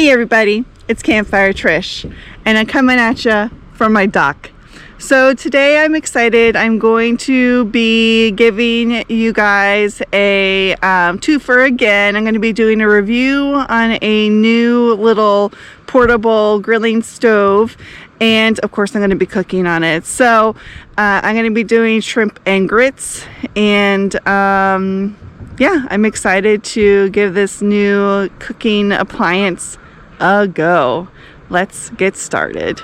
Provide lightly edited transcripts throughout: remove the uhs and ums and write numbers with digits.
Hey everybody, it's Campfire Trish, and I'm coming at you from my dock. So today I'm excited. I'm going to be giving you guys a twofer again. I'm going to be doing a review on a new little portable grilling stove, and of course I'm going to be cooking on it. So I'm going to be doing shrimp and grits, and yeah, I'm excited to give this new cooking appliance a go. Let's get started.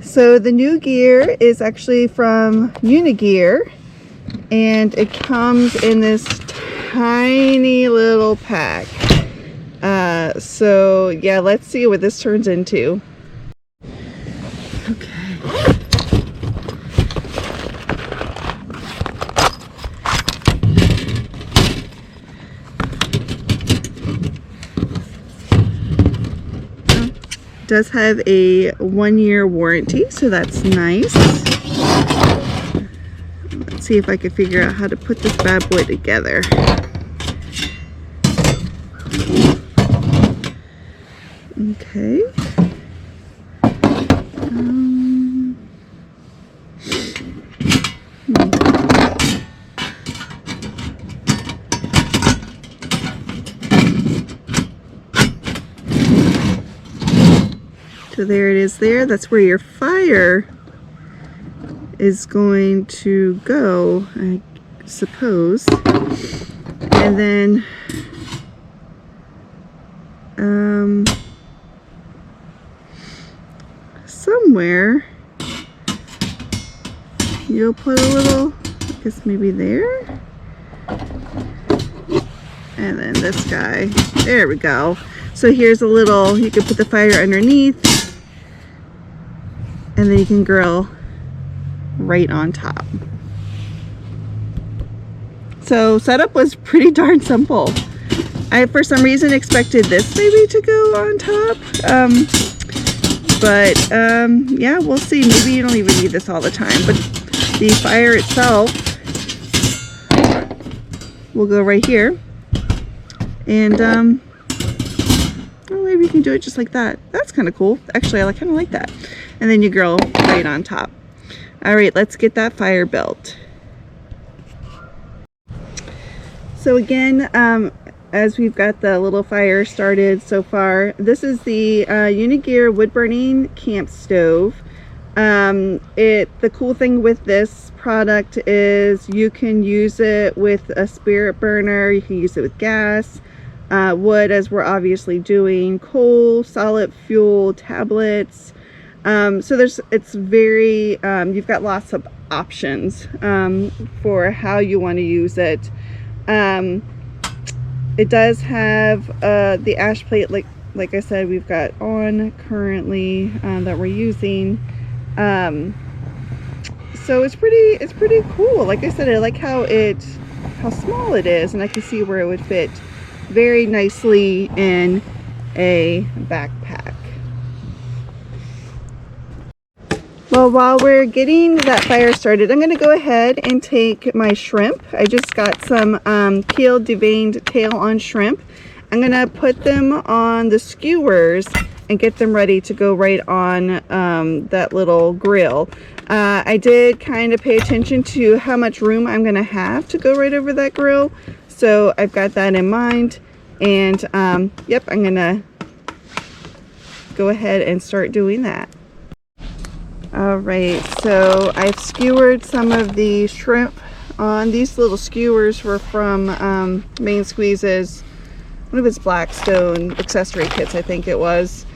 So the new gear is actually from Unigear, and it comes in this tiny little pack. So yeah, let's see what this turns into. Okay. Does have a 1-year warranty, so that's nice. Let's see if I can figure out how to put this bad boy together. Okay. So there it is there. That's where your fire is going to go, I suppose. And then somewhere you'll put a little, I guess maybe there. And then this guy. There we go. So here's a little, you can put the fire underneath, and then you can grill right on top. So setup was pretty darn simple. I, for some reason, expected this maybe to go on top. Yeah, we'll see. Maybe you don't even need this all the time. But the fire itself will go right here. And well, maybe you can do it just like that. That's kind of cool. Actually, I kind of like that. And then you grill right on top. All right, let's get that fire built. So again, as we've got the little fire started so far, this is the Unigear Wood Burning Stove. The cool thing with this product is you can use it with a spirit burner, you can use it with gas, wood, as we're obviously doing, coal, solid fuel, tablets. So it's very, you've got lots of options for how you want to use it. It does have the ash plate, like I said, we've got on currently that we're using. So it's pretty cool. Like I said, I like how small it is, and I can see where it would fit very nicely in a backpack. Well, while we're getting that fire started, I'm going to go ahead and take my shrimp. I just got some peeled, deveined tail on shrimp. I'm going to put them on the skewers and get them ready to go right on that little grill. I did kind of pay attention to how much room I'm going to have to go right over that grill. So I've got that in mind. And yep, I'm going to go ahead and start doing that. Alright, so I've skewered some of the shrimp on. These little skewers were from Main Squeeze's, one of his Blackstone accessory kits, I think it was.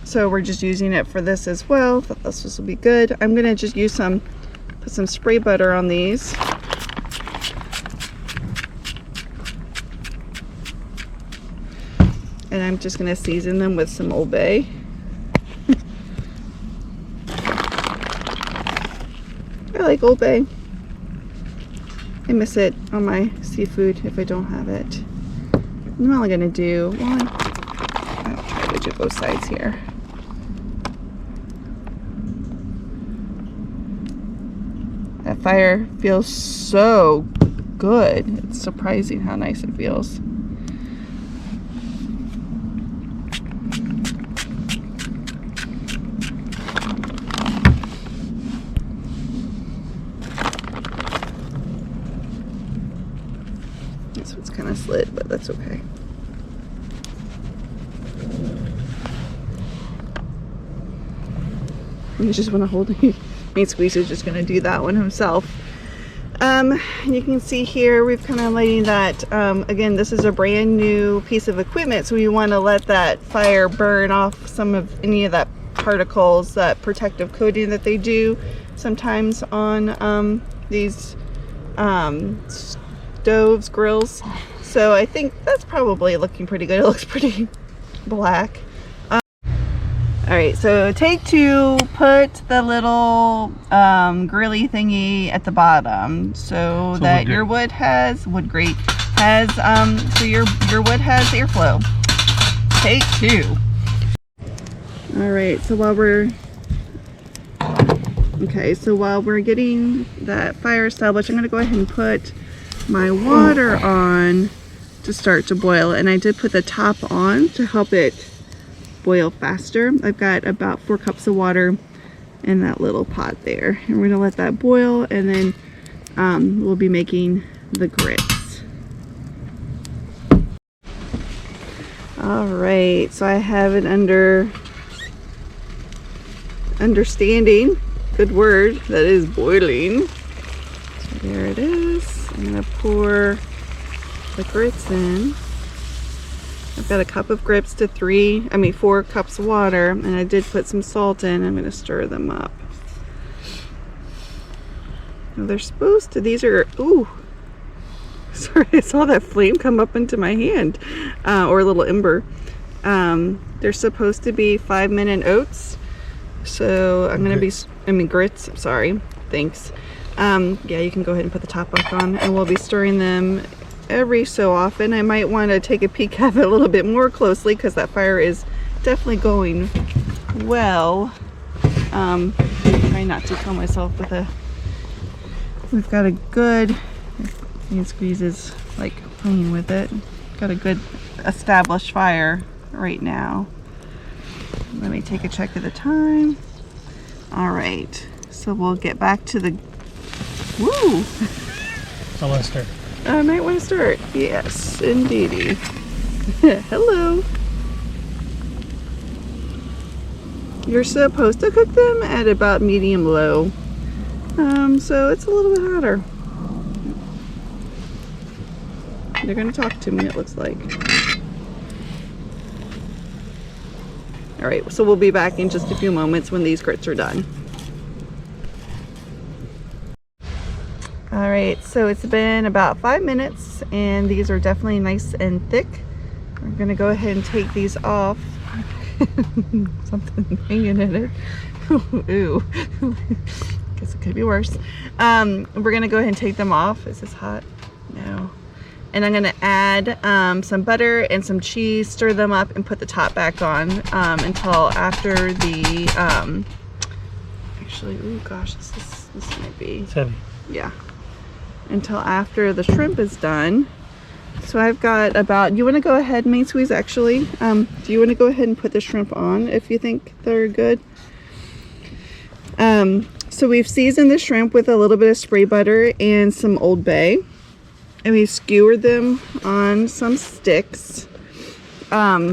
So we're just using it for this as well. Thought this will be good. I'm going to just use put some spray butter on these. And I'm just going to season them with some Old Bay. I like Old Bay. I miss it on my seafood if I don't have it. I'm only going to do one. I'll try to do both sides here. That fire feels so good. It's surprising how nice it feels. so it's kind of slid, but that's okay. You just want to hold it. Main Squeeze is just going to do that one himself. You can see here we've kind of letting that, again, this is a brand new piece of equipment, so we want to let that fire burn off some of any of that particles, that protective coating that they do sometimes on these stoves, grills. So I think that's probably looking pretty good. It looks pretty black. All right, so take two, put the little grilly thingy at the bottom so that your wood grate has, so your wood has airflow. Take two. All right, so while we're getting that fire established, I'm gonna go ahead and put my water on to start to boil. And I did put the top on to help it boil faster. I've got about 4 cups of water in that little pot there, and we're gonna let that boil, and then we'll be making the grits. All right, so I have it understanding, good word, that is boiling. So there it is. I'm gonna pour the grits in. I've got a cup of grits to 4 cups of water, and I did put some salt in. I'm going to stir them up. Now they're supposed to, these are, ooh, sorry, I saw that flame come up into my hand, or a little ember. They're supposed to be 5-minute oats. So I'm going to be, grits, sorry, thanks. Yeah, you can go ahead and put the top back on, and we'll be stirring them every so often. I might want to take a peek at it a little bit more closely because that fire is definitely going well. Try not to kill myself with a, we've got a good, Main Squeeze is like playing with it, got a good established fire right now. Let me take a check of the time. All right, so we'll get back to the, woo! I want to start. I might want to start. Yes, indeedy. Hello. You're supposed to cook them at about medium low. So it's a little bit hotter. They're going to talk to me, it looks like. All right, so we'll be back in just a few moments when these grits are done. All right, so it's been about 5 minutes, and these are definitely nice and thick. We're gonna go ahead and take these off. Something hanging in it. Ooh, guess it could be worse. We're gonna go ahead and take them off. Is this hot? No. And I'm gonna add some butter and some cheese, stir them up, and put the top back on until after the, actually, oh gosh, this might be. It's heavy. Yeah. Until after the shrimp is done. So I've got about, you want to go ahead, Main Squeeze, actually, do you want to go ahead and put the shrimp on if you think they're good? So we've seasoned the shrimp with a little bit of spray butter and some Old Bay, and we skewered them on some sticks. So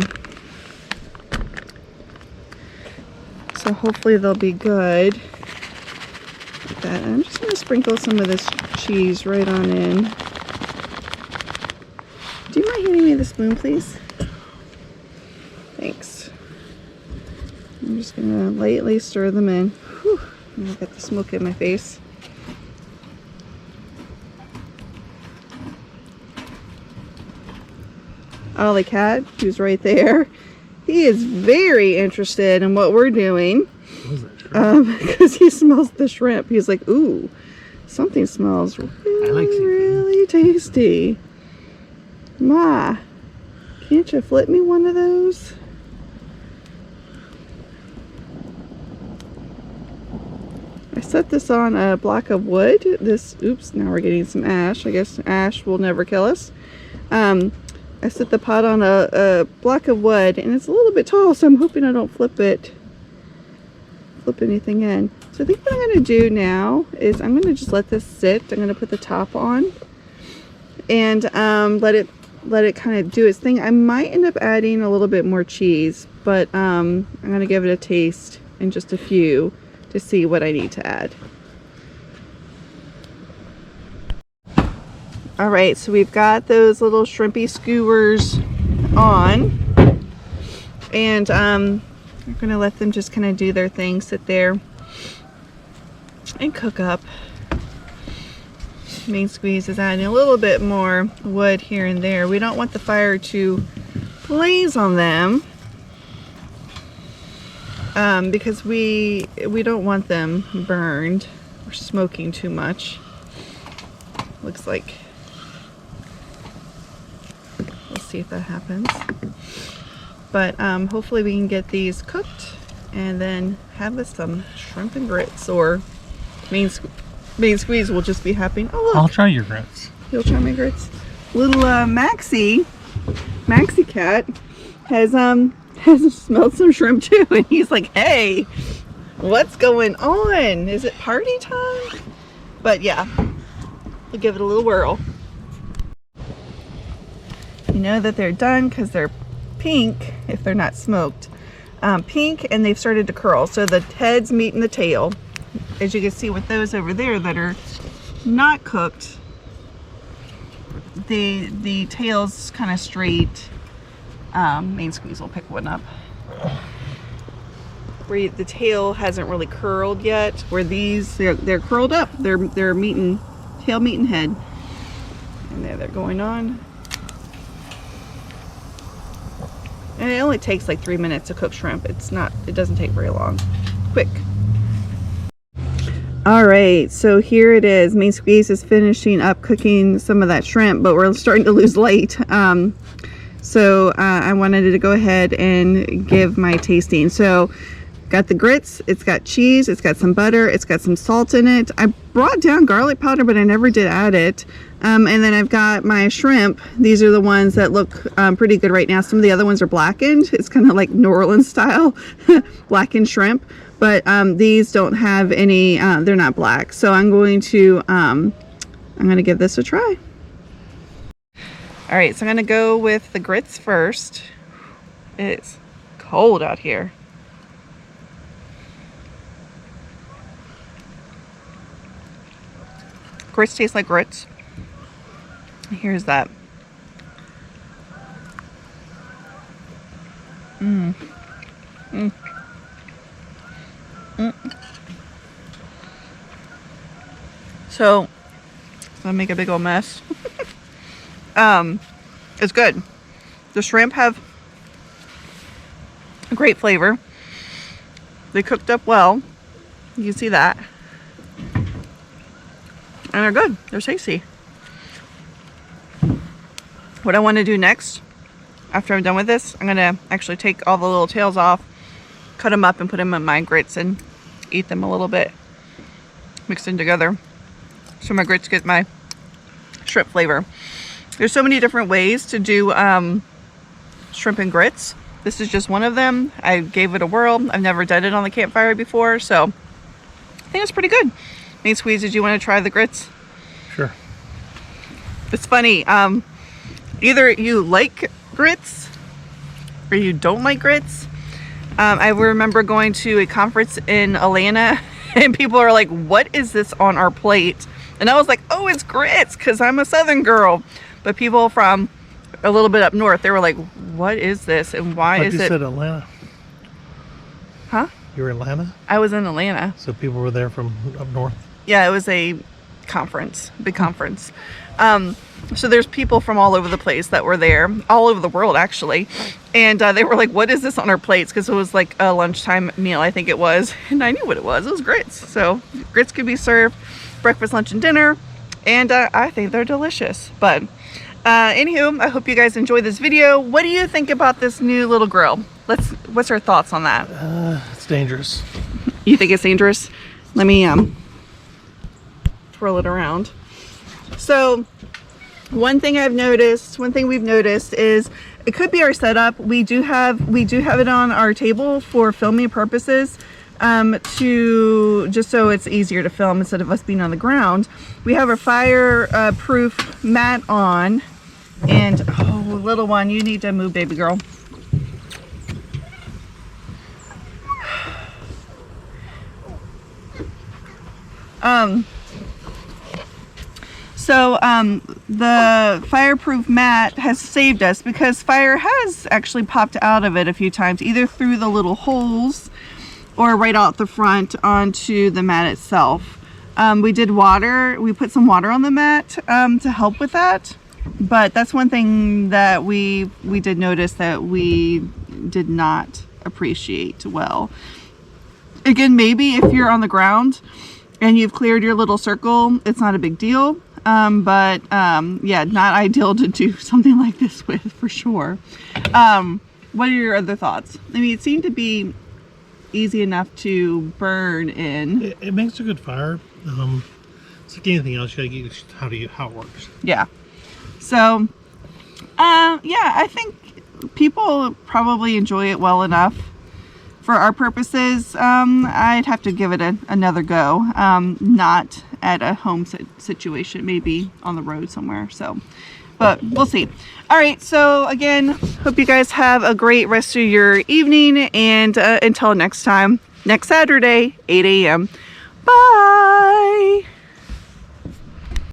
hopefully they'll be good. That. I'm just going to sprinkle some of this cheese right on in. Do you mind handing me the spoon, please? Thanks. I'm just going to lightly stir them in. Whew. I've got the smoke in my face. Ollie Cat, who's right there, he is very interested in what we're doing. Because he smells the shrimp. He's like, ooh, something smells really tasty. Ma, can't you flip me one of those? I set this on a block of wood. Oops, now we're getting some ash. I guess ash will never kill us. I set the pot on a block of wood, and it's a little bit tall, so I'm hoping I don't flip anything in. So I think what I'm going to do now is I'm going to just let this sit. I'm going to put the top on, and let it kind of do its thing. I might end up adding a little bit more cheese, but I'm gonna give it a taste in just a few to see what I need to add. All right, so we've got those little shrimpy skewers on, and we're gonna let them just kind of do their thing, sit there and cook up. Main Squeeze is adding a little bit more wood here and there. We don't want the fire to blaze on them because we don't want them burned or smoking too much. Looks like, we'll see if that happens. But hopefully we can get these cooked and then have us some shrimp and grits, or Main Squeeze will just be happy. Oh, look. I'll try your grits. You'll try my grits. Little Maxie cat has smelled some shrimp too, and he's like, hey, what's going on? Is it party time? But yeah, we'll give it a little whirl. You know that they're done because they're pink if they're not smoked. Pink, and they've started to curl, so the head's meeting the tail. As you can see with those over there that are not cooked, the tail's kind of straight. Main Squeeze will pick one up. Where the tail hasn't really curled yet, where these they're curled up. They're meeting tail meeting head, and there they're going on. And it only takes like 3 minutes to cook shrimp. It doesn't take very long. Quick. All right, so here it is. Main Squeeze is finishing up cooking some of that shrimp, but we're starting to lose light. So I wanted to go ahead and give my tasting. So got the grits, it's got cheese, it's got some butter, it's got some salt in it. I brought down garlic powder, but I never did add it. And then I've got my shrimp. These are the ones that look pretty good right now. Some of the other ones are blackened. It's kind of like New Orleans style blackened shrimp. But these don't have any, they're not black. So I'm going to give this a try. All right, so I'm gonna go with the grits first. It's cold out here. Grits taste like grits. Here's that. So, I'm gonna make a big old mess. It's good. The shrimp have a great flavor. They cooked up well. You can see that. And they're good. They're tasty. What I want to do next, after I'm done with this, I'm gonna actually take all the little tails off, cut them up, and put them in my grits and eat them a little bit mixed in together, so my grits get my shrimp flavor. There's so many different ways to do shrimp and grits. This is just one of them. I gave it a whirl. I've never done it on the campfire before, so I think it's pretty good. Main Squeeze, did you want to try the grits? Sure. It's funny. Either you like grits or you don't like grits. I remember going to a conference in Atlanta and people are like, what is this on our plate? And I was like, oh, it's grits, because I'm a Southern girl. But people from a little bit up north, they were like, what is this and why is it? You said Atlanta. Huh? You were in Atlanta? I was in Atlanta. So people were there from up north? Yeah, it was a conference, big conference. So there's people from all over the place that were there, all over the world actually. And they were like, what is this on our plates? Because it was like a lunchtime meal, I think it was. And I knew what it was. It was grits. So grits could be served breakfast, lunch, and dinner. And I think they're delicious. But anywho, I hope you guys enjoyed this video. What do you think about this new little grill? What's our thoughts on that? It's dangerous. You think it's dangerous? Let me twirl it around. So one thing we've noticed is it could be our setup. We do have it on our table for filming purposes. to just so it's easier to film instead of us being on the ground. We have our fire proof mat on, and oh, little one, you need to move, baby girl. The fireproof mat has saved us because fire has actually popped out of it a few times, either through the little holes or right out the front onto the mat itself. We put some water on the mat to help with that, but that's one thing that we did notice that we did not appreciate well. Again, maybe if you're on the ground and you've cleared your little circle, it's not a big deal. Yeah, not ideal to do something like this with, for sure. What are your other thoughts? I mean, it seemed to be easy enough to burn in. It makes a good fire. It's like anything else, you gotta get used to how it works. Yeah. So, yeah, I think people probably enjoy it well enough. For our purposes, I'd have to give it another go. Not at a home situation, maybe on the road somewhere. So, but we'll see. All right. So again, hope you guys have a great rest of your evening, and until next time, next Saturday, 8 a.m.